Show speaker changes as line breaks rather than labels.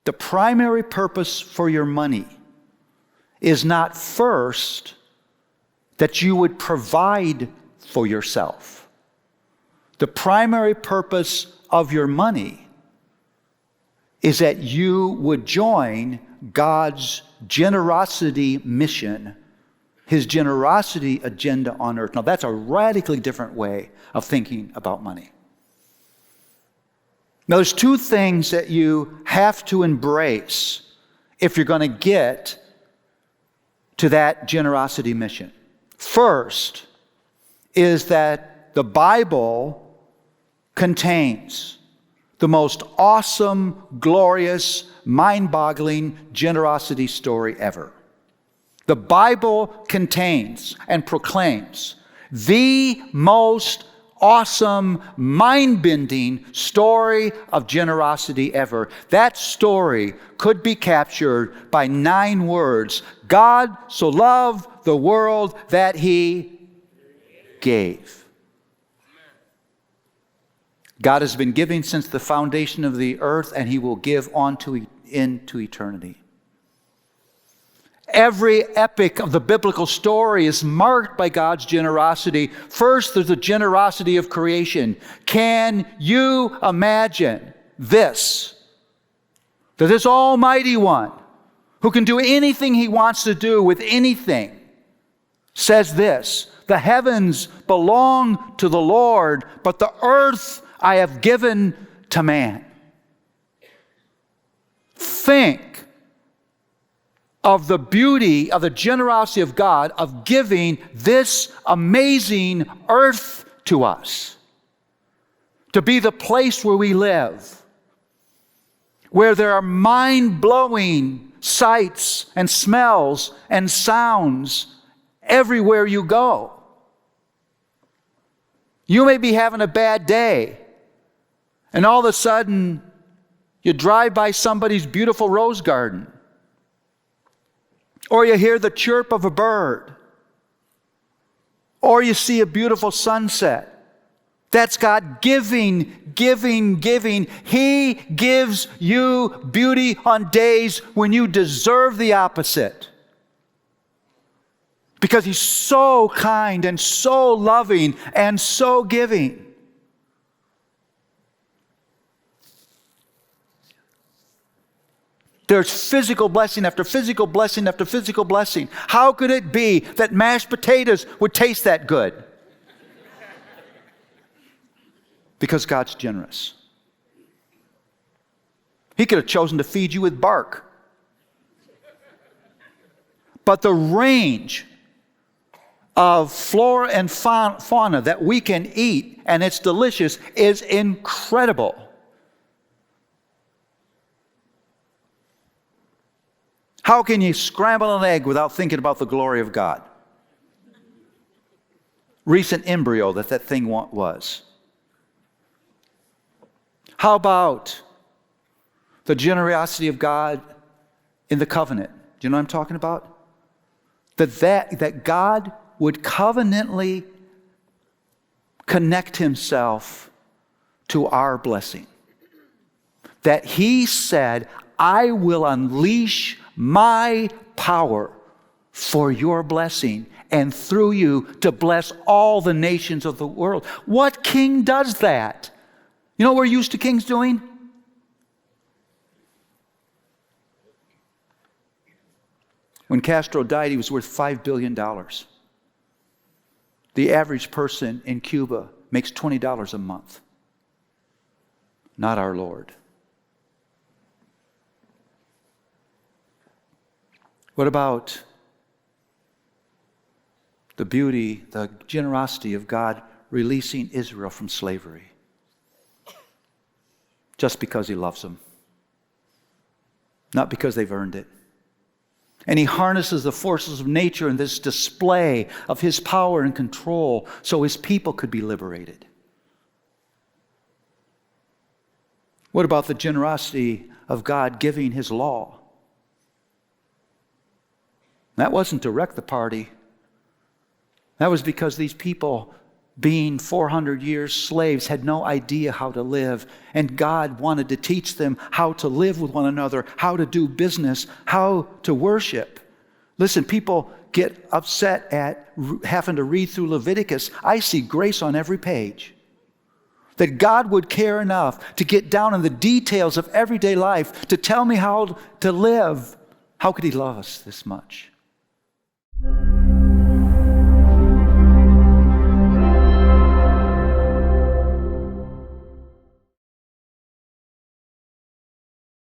The primary purpose for your money is not first that you would provide for yourself. The primary purpose of your money is that you would join God's generosity mission, His generosity agenda on earth. Now, that's a radically different way of thinking about money. Now, there's two things that you have to embrace if you're going to get to that generosity mission. First is that the Bible contains the most awesome, glorious, mind-boggling generosity story ever. The Bible contains and proclaims the most awesome, mind-bending story of generosity ever. That story could be captured by 9 words. God so loved the world that He gave. God has been giving since the foundation of the earth, and He will give into eternity. Every epic of the biblical story is marked by God's generosity. First, there's the generosity of creation. Can you imagine this? That this Almighty One, who can do anything He wants to do with anything, says this: the heavens belong to the Lord, but the earth I have given to man. Think of the beauty of the generosity of God of giving this amazing earth to us, to be the place where we live, where there are mind-blowing sights and smells and sounds everywhere you go. You may be having a bad day, and all of a sudden you drive by somebody's beautiful rose garden, or you hear the chirp of a bird, or you see a beautiful sunset. That's God giving, giving, giving. He gives you beauty on days when you deserve the opposite, because He's so kind and so loving and so giving. There's physical blessing after physical blessing after physical blessing. How could it be that mashed potatoes would taste that good? Because God's generous. He could have chosen to feed you with bark. But the range of flora and fauna that we can eat, and it's delicious, is incredible. How can you scramble an egg without thinking about the glory of God? Recent embryo that thing was. How about the generosity of God in the covenant? Do you know what I'm talking about? That God would covenantly connect Himself to our blessing. That He said, I will unleash my power for your blessing, and through you to bless all the nations of the world. What king does that? You know what we're used to kings doing? When Castro died, he was worth $5 billion. The average person in Cuba makes $20 a month. Not our Lord. What about the beauty, the generosity of God releasing Israel from slavery? Just because He loves them. Not because they've earned it. And He harnesses the forces of nature in this display of His power and control so His people could be liberated. What about the generosity of God giving His law? That wasn't to wreck the party. That was because these people being 400 years slaves, had no idea how to live. And God wanted to teach them how to live with one another, how to do business, how to worship. Listen, people get upset at having to read through Leviticus. I see grace on every page. That God would care enough to get down in the details of everyday life to tell me how to live. How could he love us this much?